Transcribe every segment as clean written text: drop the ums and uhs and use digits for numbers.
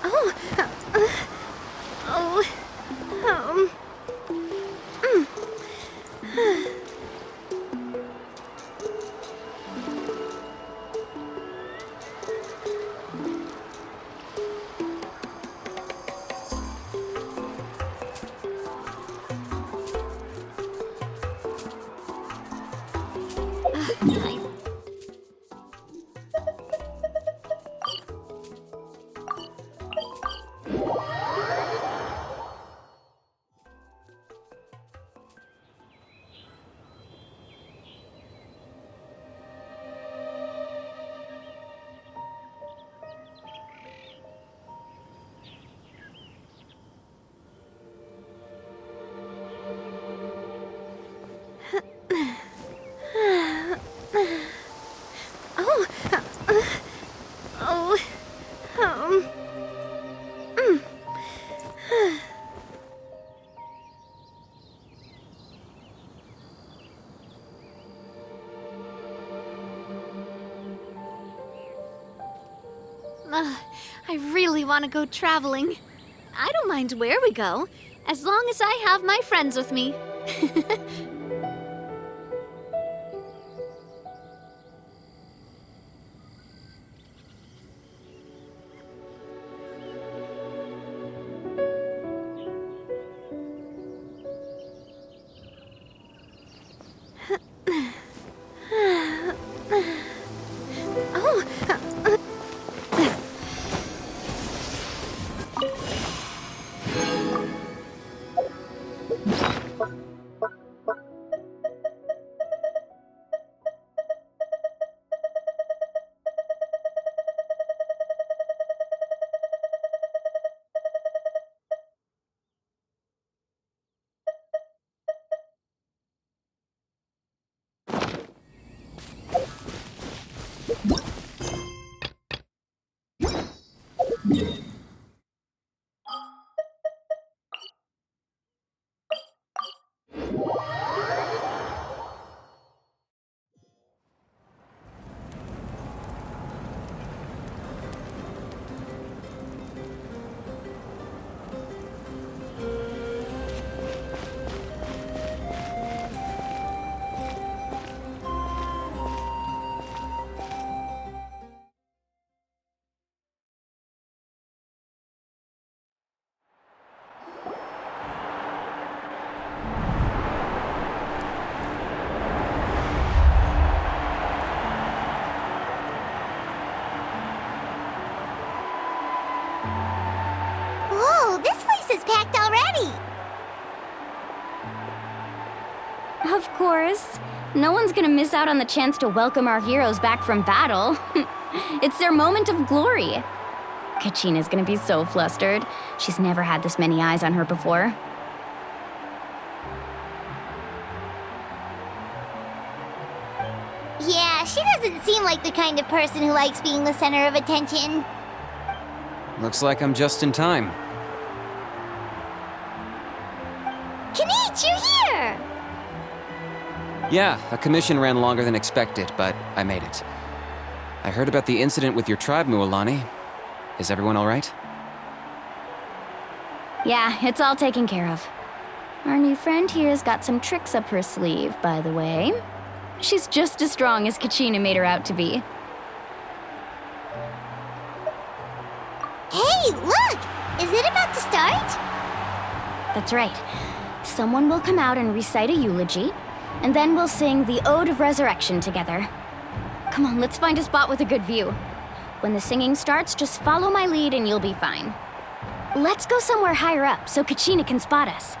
Oh. Oh. I really want to go traveling. I don't mind where we go, as long as I have my friends with me. Is packed already. Of course. No one's gonna miss out on the chance to welcome our heroes back from battle. It's their moment of glory. Kachina's gonna be so flustered. She's never had this many eyes on her before. Yeah, she doesn't seem like the kind of person who likes being the center of attention. Looks like I'm just in time. Kinich, you're here! Yeah, a commission ran longer than expected, but I made it. I heard about the incident with your tribe, Mualani. Is everyone all right? Yeah, it's all taken care of. Our new friend here's got some tricks up her sleeve, by the way. She's just as strong as Kachina made her out to be. Hey, look! Is it about to start? That's right. Someone will come out and recite a eulogy, and then we'll sing the Ode of Resurrection together. Come on, let's find a spot with a good view. When the singing starts, just follow my lead and you'll be fine. Let's go somewhere higher up so Kachina can spot us.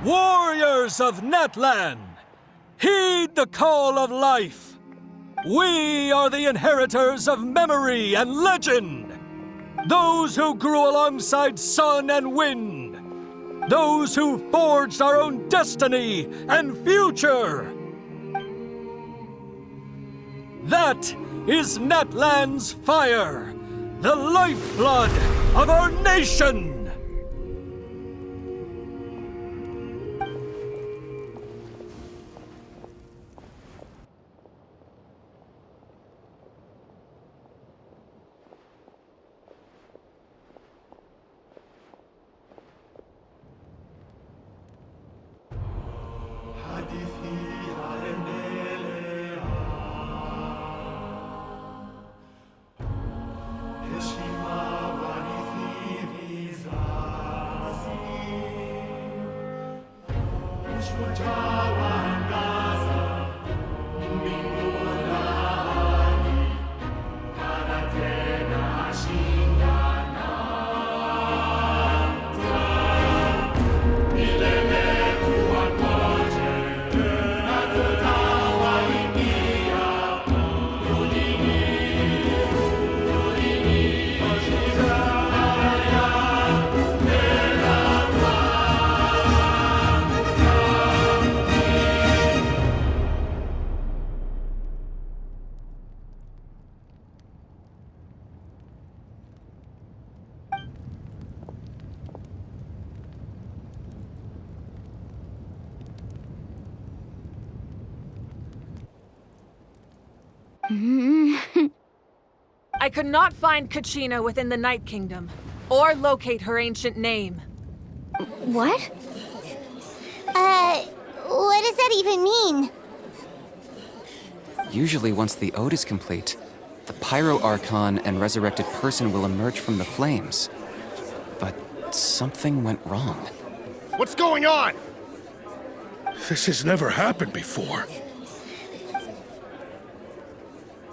Warriors of Natlan, heed the call of life. We are the inheritors of memory and legend. Those who grew alongside sun and wind. Those who forged our own destiny and future. That is Natlan's fire, the lifeblood of our nation! I could not find Kachina within the Night Kingdom, or locate her ancient name. What? What does that even mean? Usually once the ode is complete, the Pyro Archon and resurrected person will emerge from the flames. But something went wrong. What's going on? This has never happened before.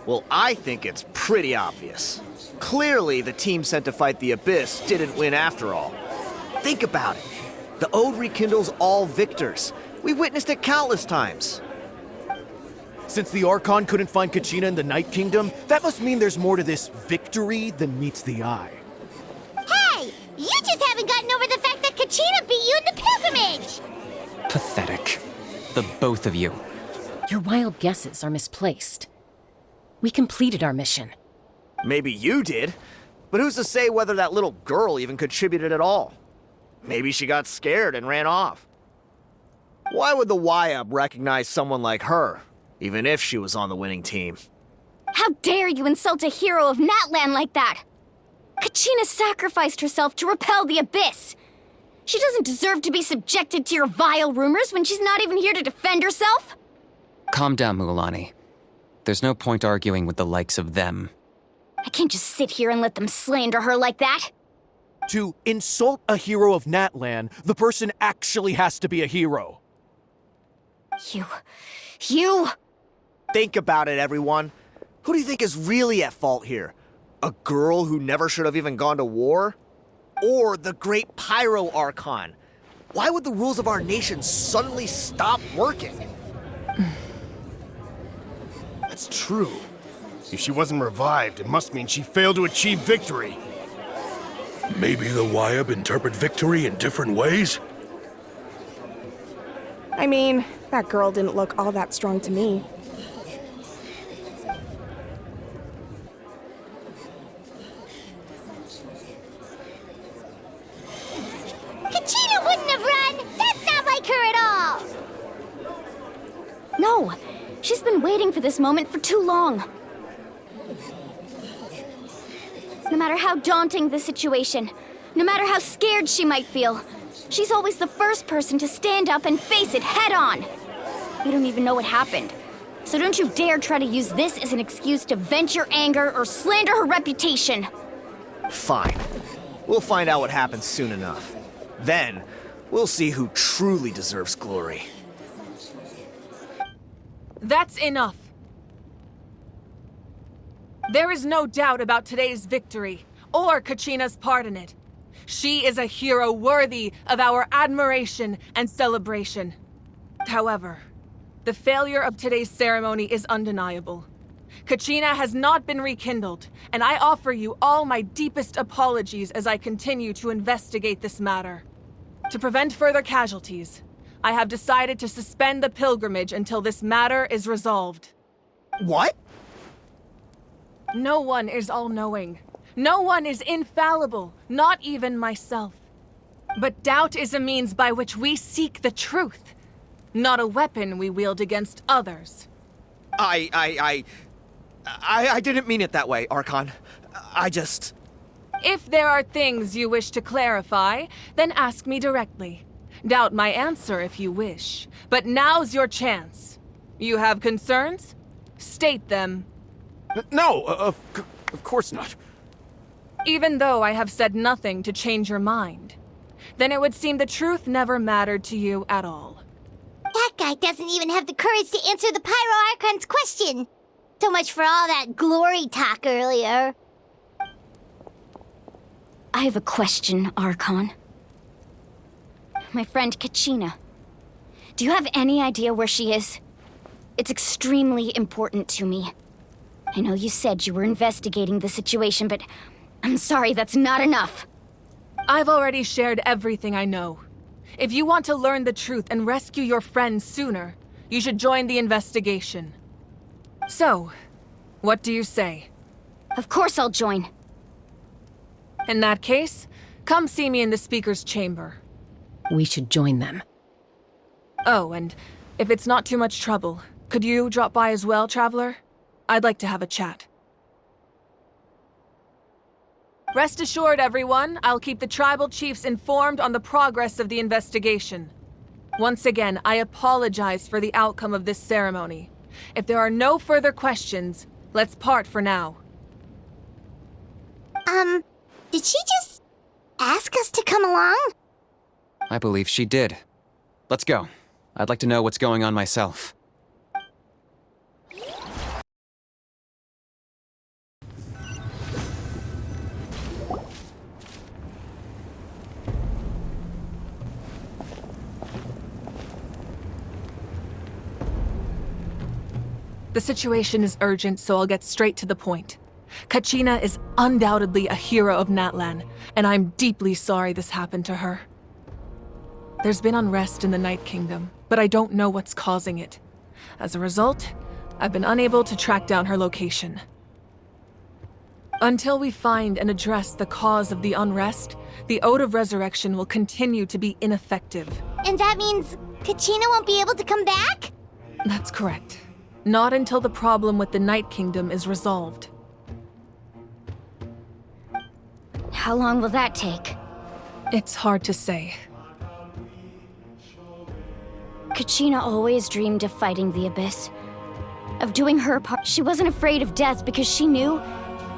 Well, I think it's pretty obvious. Clearly, the team sent to fight the Abyss didn't win after all. Think about it. The Ode rekindles all victors. We've witnessed it countless times. Since the Archon couldn't find Kachina in the Night Kingdom, that must mean there's more to this victory than meets the eye. Hey! You just haven't gotten over the fact that Kachina beat you in the pilgrimage! Pathetic. The both of you. Your wild guesses are misplaced. We completed our mission. Maybe you did, but who's to say whether that little girl even contributed at all? Maybe she got scared and ran off. Why would the YUB recognize someone like her, even if she was on the winning team? How dare you insult a hero of Natlan like that? Kachina sacrificed herself to repel the Abyss. She doesn't deserve to be subjected to your vile rumors when she's not even here to defend herself. Calm down, Mualani. There's no point arguing with the likes of them. I can't just sit here and let them slander her like that. To insult a hero of Natlan, the person actually has to be a hero. You... Think about it, everyone. Who do you think is really at fault here? A girl who never should have even gone to war? Or the great Pyro Archon? Why would the rules of our nation suddenly stop working? That's true. If she wasn't revived, it must mean she failed to achieve victory. Maybe the YUB interpret victory in different ways? I mean, that girl didn't look all that strong to me. Kachina wouldn't have run! That's not like her at all! No, she's been waiting for this moment for too long. No matter how daunting the situation, no matter how scared she might feel, she's always the first person to stand up and face it head on. We don't even know what happened, so don't you dare try to use this as an excuse to vent your anger or slander her reputation. Fine. We'll find out what happens soon enough. Then, we'll see who truly deserves glory. That's enough. There is no doubt about today's victory, or Kachina's part in it. She is a hero worthy of our admiration and celebration. However, the failure of today's ceremony is undeniable. Kachina has not been rekindled, and I offer you all my deepest apologies as I continue to investigate this matter. To prevent further casualties, I have decided to suspend the pilgrimage until this matter is resolved. What? No one is all-knowing. No one is infallible, not even myself. But doubt is a means by which we seek the truth, not a weapon we wield against others. I didn't mean it that way, Archon. I just... If there are things you wish to clarify, then ask me directly. Doubt my answer if you wish, but now's your chance. You have concerns? State them. No, of course not. Even though I have said nothing to change your mind, then it would seem the truth never mattered to you at all. That guy doesn't even have the courage to answer the Pyro Archon's question. So much for all that glory talk earlier. I have a question, Archon. My friend Kachina. Do you have any idea where she is? It's extremely important to me. I know you said you were investigating the situation, but I'm sorry, that's not enough. I've already shared everything I know. If you want to learn the truth and rescue your friends sooner, you should join the investigation. So, what do you say? Of course I'll join. In that case, come see me in the speaker's chamber. We should join them. Oh, and if it's not too much trouble, could you drop by as well, Traveler? I'd like to have a chat. Rest assured, everyone, I'll keep the tribal chiefs informed on the progress of the investigation. Once again, I apologize for the outcome of this ceremony. If there are no further questions, let's part for now. Did she just ask us to come along? I believe she did. Let's go. I'd like to know what's going on myself. The situation is urgent, so I'll get straight to the point. Kachina is undoubtedly a hero of Natlan, and I'm deeply sorry this happened to her. There's been unrest in the Night Kingdom, but I don't know what's causing it. As a result, I've been unable to track down her location. Until we find and address the cause of the unrest, the Ode of Resurrection will continue to be ineffective. And that means Kachina won't be able to come back? That's correct. Not until the problem with the Night Kingdom is resolved. How long will that take? It's hard to say. Kachina always dreamed of fighting the Abyss. Of doing her part. She wasn't afraid of death because she knew,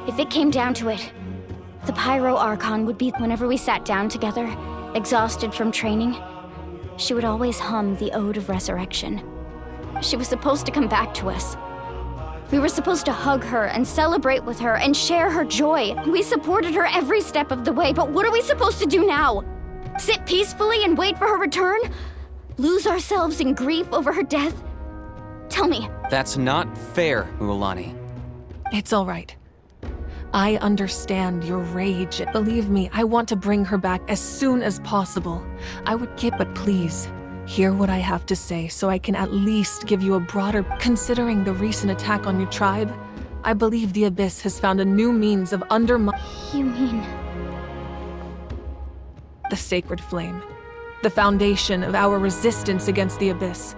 if it came down to it, the Pyro Archon would be. Whenever we sat down together, exhausted from training, she would always hum the Ode of Resurrection. She was supposed to come back to us. We were supposed to hug her and celebrate with her and share her joy. We supported her every step of the way, but what are we supposed to do now? Sit peacefully and wait for her return? Lose ourselves in grief over her death? Tell me. That's not fair, Mualani. It's all right. I understand your rage. Believe me, I want to bring her back as soon as possible. I would give, but please, hear what I have to say so I can at least give you a broader... Considering the recent attack on your tribe, I believe the Abyss has found a new means of undermining... You mean... the Sacred Flame. The foundation of our resistance against the Abyss.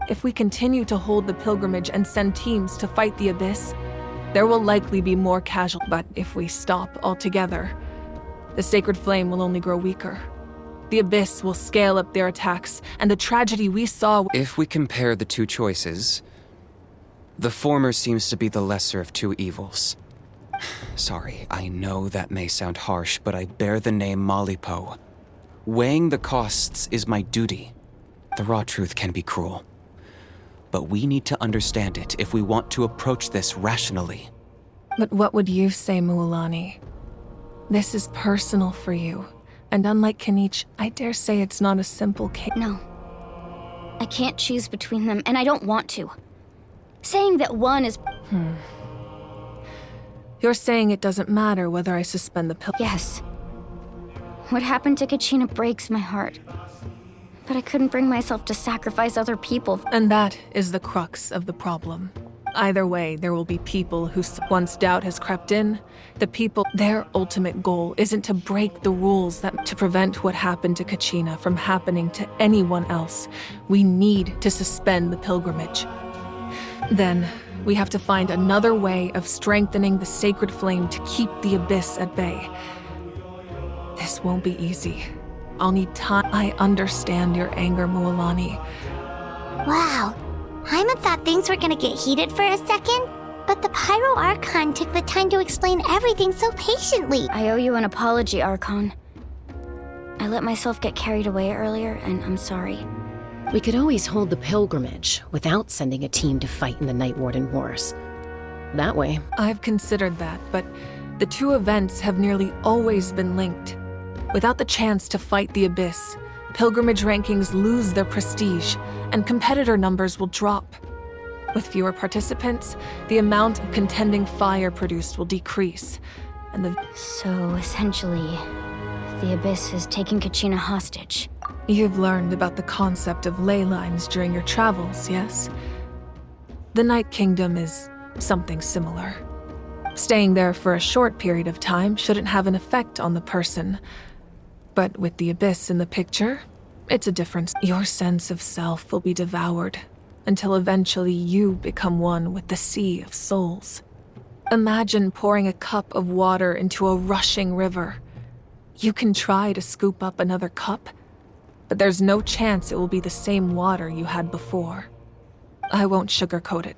If we continue to hold the pilgrimage and send teams to fight the Abyss, there will likely be more casualties. But if we stop altogether, the Sacred Flame will only grow weaker. The Abyss will scale up their attacks, and the tragedy we saw... If we compare the two choices, the former seems to be the lesser of two evils. Sorry, I know that may sound harsh, but I bear the name Malipo. Weighing the costs is my duty. The raw truth can be cruel. But we need to understand it if we want to approach this rationally. But what would you say, Mualani? This is personal for you. And unlike Kanich, I dare say it's not a simple case. No. I can't choose between them, and I don't want to. Saying that one is... You're saying it doesn't matter whether I suspend the pill... Yes. What happened to Kachina breaks my heart. But I couldn't bring myself to sacrifice other people. And that is the crux of the problem. Either way, there will be people who, once doubt has crept in, their ultimate goal isn't to break the rules to prevent what happened to Kachina from happening to anyone else. We need to suspend the pilgrimage. Then, we have to find another way of strengthening the sacred flame to keep the abyss at bay. This won't be easy. I'll need time. I understand your anger, Mualani. Wow. Hyman thought things were gonna get heated for a second, but the Pyro Archon took the time to explain everything so patiently. I owe you an apology, Archon. I let myself get carried away earlier, and I'm sorry. We could always hold the pilgrimage without sending a team to fight in the Night Warden Wars. That way. I've considered that, but the two events have nearly always been linked. Without the chance to fight the Abyss, pilgrimage rankings lose their prestige, and competitor numbers will drop. With fewer participants, the amount of contending fire produced will decrease, and So, essentially, the Abyss is taking Kachina hostage. You've learned about the concept of ley lines during your travels, yes? The Night Kingdom is something similar. Staying there for a short period of time shouldn't have an effect on the person. But with the Abyss in the picture, it's a difference. Your sense of self will be devoured until eventually you become one with the Sea of Souls. Imagine pouring a cup of water into a rushing river. You can try to scoop up another cup, but there's no chance it will be the same water you had before. I won't sugarcoat it.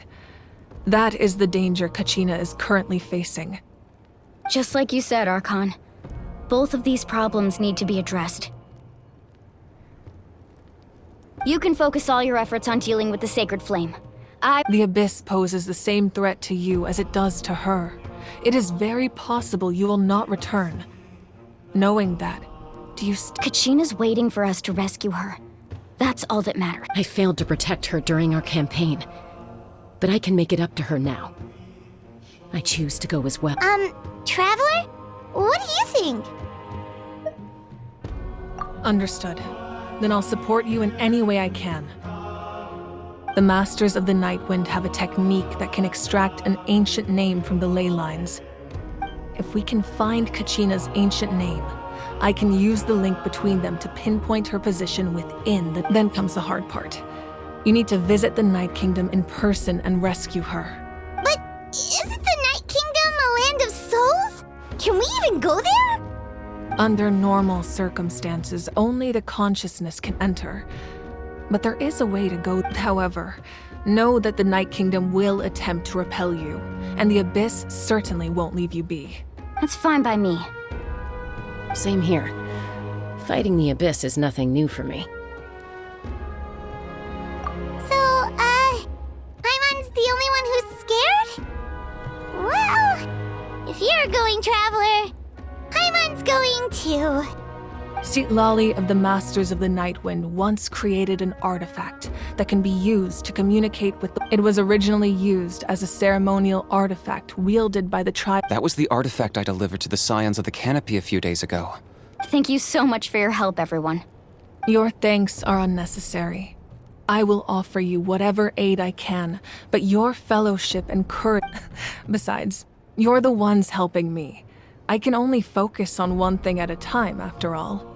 That is the danger Kachina is currently facing. Just like you said, Archon. Both of these problems need to be addressed. You can focus all your efforts on dealing with the Sacred Flame. The Abyss poses the same threat to you as it does to her. It is very possible you will not return. Knowing that, Kachina's waiting for us to rescue her. That's all that matters. I failed to protect her during our campaign, but I can make it up to her now. I choose to go as well. Traveler? What do you think? Understood. Then I'll support you in any way I can. The Masters of the Nightwind have a technique that can extract an ancient name from the ley lines. If we can find Kachina's ancient name, I can use the link between them to pinpoint her position within the... Then comes the hard part. You need to visit the Night Kingdom in person and rescue her. But isn't the Night Kingdom a land of souls? Can we even go there? Under normal circumstances, only the consciousness can enter. But there is a way to go. However, know that the Night Kingdom will attempt to repel you, and the Abyss certainly won't leave you be. That's fine by me. Same here. Fighting the Abyss is nothing new for me. So, Hyman's the only one who's scared? Well, if you're going, Traveler, Hyman's going too. Citlali of the Masters of the Nightwind once created an artifact that can be used to communicate with It was originally used as a ceremonial artifact wielded by the tribe. That was the artifact I delivered to the Scions of the Canopy a few days ago. Thank you so much for your help, everyone. Your thanks are unnecessary. I will offer you whatever aid I can, but your fellowship and courage... Besides, you're the ones helping me. I can only focus on one thing at a time, after all.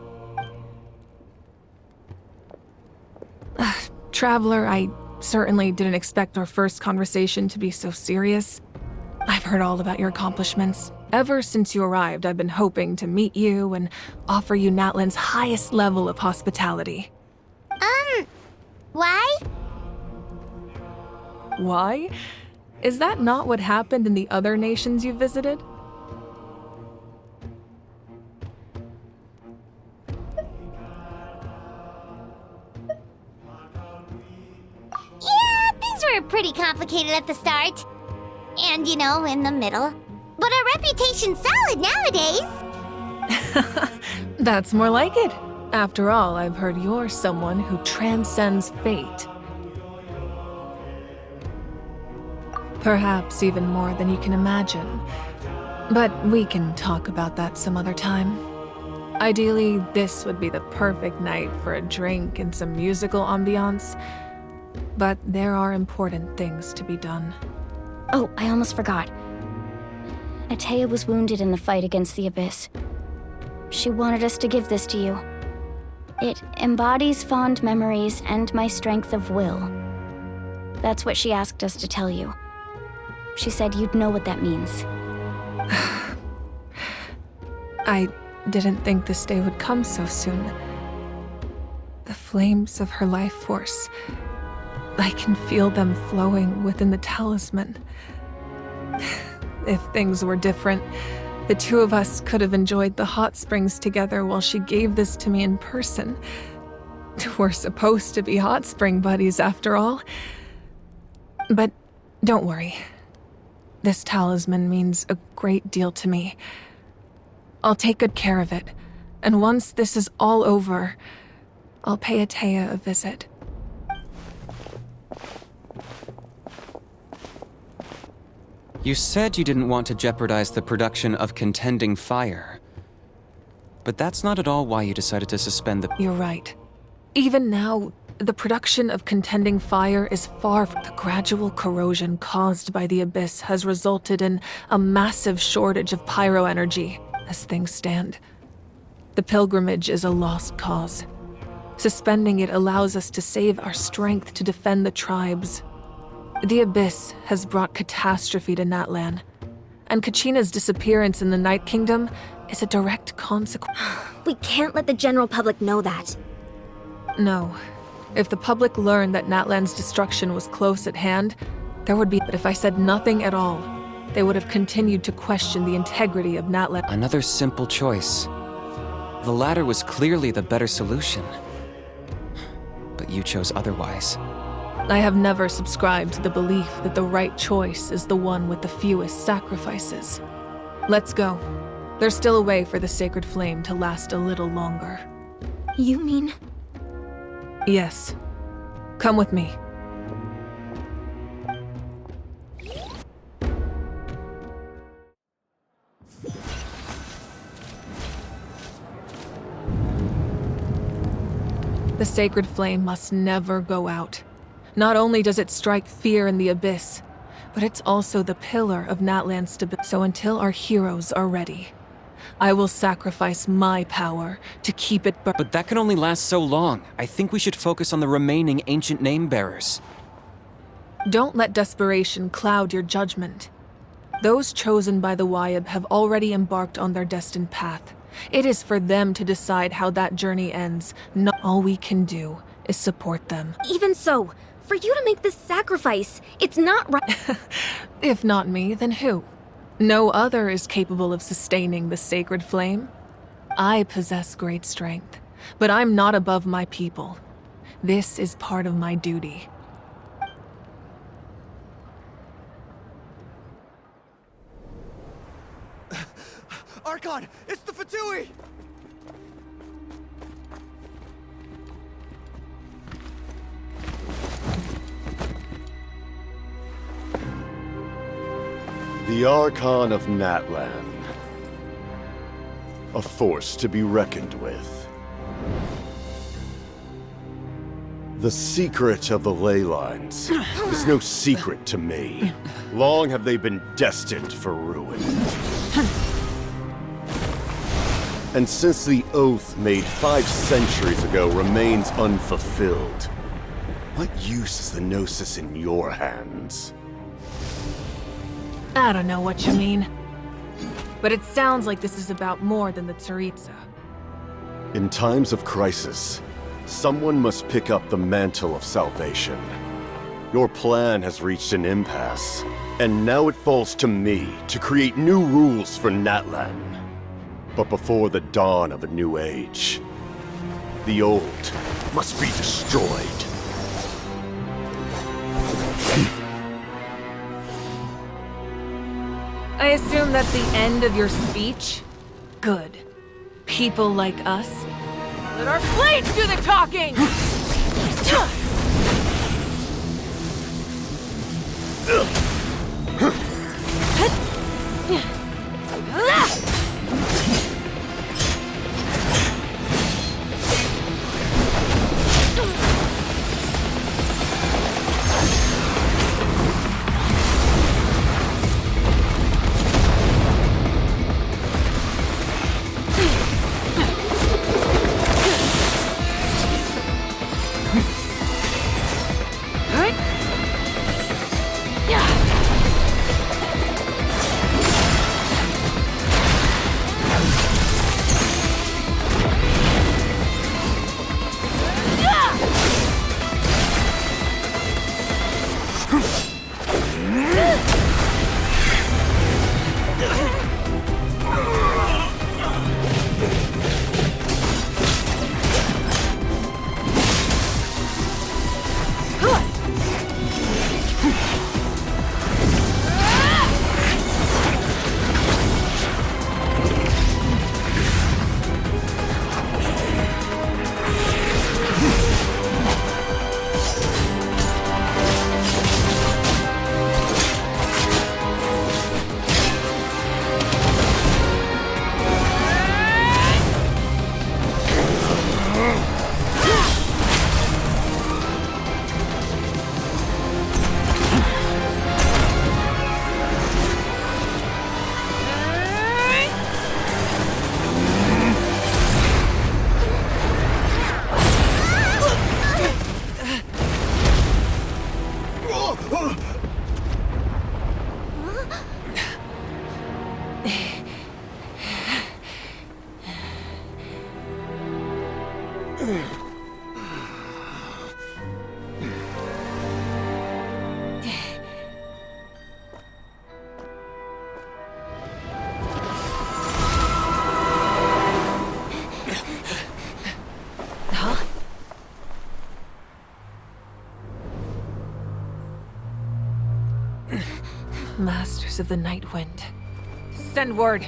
Traveler, I certainly didn't expect our first conversation to be so serious. I've heard all about your accomplishments. Ever since you arrived, I've been hoping to meet you and offer you Natlan's highest level of hospitality. Why? Why? Is that not what happened in the other nations you visited? Yeah, things were pretty complicated at the start. And, in the middle. But our reputation's solid nowadays. That's more like it. After all, I've heard you're someone who transcends fate. Perhaps even more than you can imagine. But we can talk about that some other time. Ideally, this would be the perfect night for a drink and some musical ambiance. But there are important things to be done. Oh, I almost forgot. Atea was wounded in the fight against the Abyss. She wanted us to give this to you. It embodies fond memories and my strength of will. That's what she asked us to tell you. She said you'd know what that means. I didn't think this day would come so soon. The flames of her life force. I can feel them flowing within the talisman. If things were different, the two of us could have enjoyed the hot springs together while she gave this to me in person. We're supposed to be hot spring buddies after all. But don't worry. This talisman means a great deal to me. I'll take good care of it, and once this is all over, I'll pay Atea a visit. You said you didn't want to jeopardize the production of Contending Fire. But that's not at all why you decided to suspend the... You're right. Even now, the production of Contending Fire is far from... The gradual corrosion caused by the Abyss has resulted in a massive shortage of pyro energy, as things stand. The pilgrimage is a lost cause. Suspending it allows us to save our strength to defend the tribes. The Abyss has brought catastrophe to Natlan, and Kachina's disappearance in the Night Kingdom is a direct consequence. We can't let the general public know that. No. If the public learned that Natlan's destruction was close at hand, there would be... But if I said nothing at all, they would have continued to question the integrity of Natlan. Another simple choice. The latter was clearly the better solution. But you chose otherwise. I have never subscribed to the belief that the right choice is the one with the fewest sacrifices. Let's go. There's still a way for the sacred flame to last a little longer. You mean? Yes. Come with me. The sacred flame must never go out. Not only does it strike fear in the Abyss, but it's also the pillar of Natlan's stability. So until our heroes are ready, I will sacrifice my power to keep it burning. But that can only last so long. I think we should focus on the remaining ancient name-bearers. Don't let desperation cloud your judgment. Those chosen by the Wayab have already embarked on their destined path. It is for them to decide how that journey ends. Not all we can do is support them. Even so, for you to make this sacrifice, it's not right. If not me, then who? No other is capable of sustaining the sacred flame. I possess great strength, but I'm not above my people. This is part of my duty. Archon, it's the Fatui! The Archon of Natlan. A force to be reckoned with. The secret of the ley lines is no secret to me. Long have they been destined for ruin. And since the oath made 5 centuries ago remains unfulfilled, what use is the Gnosis in your hands? I don't know what you mean. But it sounds like this is about more than the Tsaritsa. In times of crisis, someone must pick up the mantle of salvation. Your plan has reached an impasse, and now it falls to me to create new rules for Natlan. But before the dawn of a new age, the old must be destroyed. I assume that's the end of your speech? Good. People like us. Let our blades do the talking! of the Night Wind. Send word.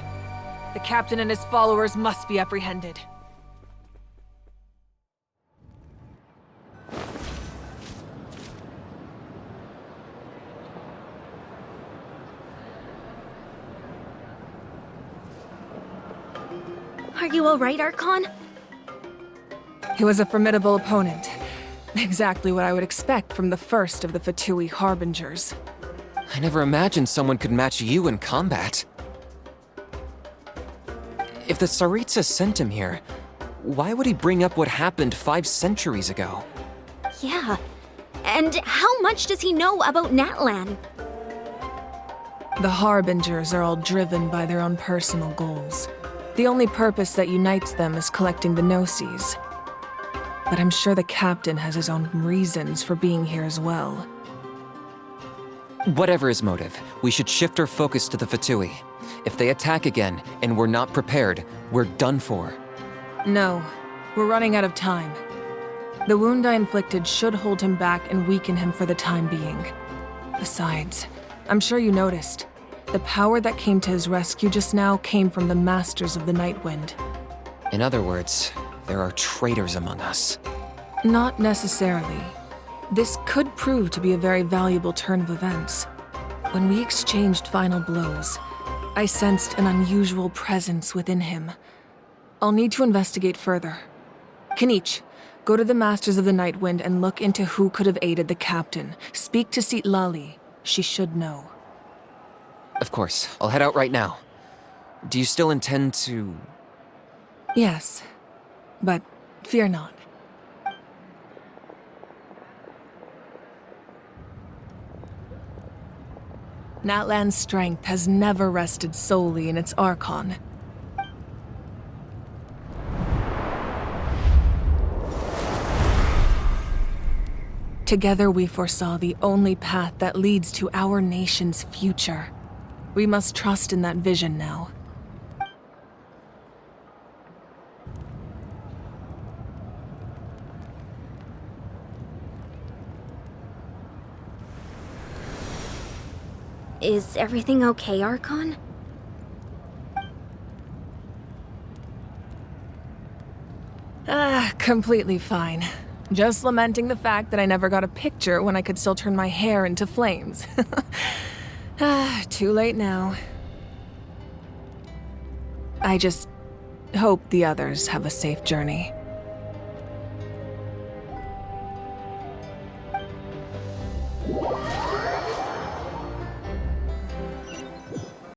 The captain and his followers must be apprehended. Are you alright, Archon? He was a formidable opponent. Exactly what I would expect from the first of the Fatui Harbingers. I never imagined someone could match you in combat. If the Tsaritsa sent him here, why would he bring up what happened 5 centuries ago? Yeah. And how much does he know about Natlan? The Harbingers are all driven by their own personal goals. The only purpose that unites them is collecting the Gnosis. But I'm sure the captain has his own reasons for being here as well. Whatever his motive, we should shift our focus to the Fatui. If they attack again, and we're not prepared, we're done for. No, we're running out of time. The wound I inflicted should hold him back and weaken him for the time being. Besides, I'm sure you noticed, the power that came to his rescue just now came from the Masters of the Night Wind. In other words, there are traitors among us. Not necessarily. This could prove to be a very valuable turn of events. When we exchanged final blows, I sensed an unusual presence within him. I'll need to investigate further. Kinich, go to the Masters of the Night Wind and look into who could have aided the captain. Speak to Sitlali. She should know. Of course, I'll head out right now. Do you still intend to... Yes, but fear not. Natlan's strength has never rested solely in its Archon. Together we foresaw the only path that leads to our nation's future. We must trust in that vision now. Is everything okay, Archon? Completely fine. Just lamenting the fact that I never got a picture when I could still turn my hair into flames. Too late now. I just hope the others have a safe journey.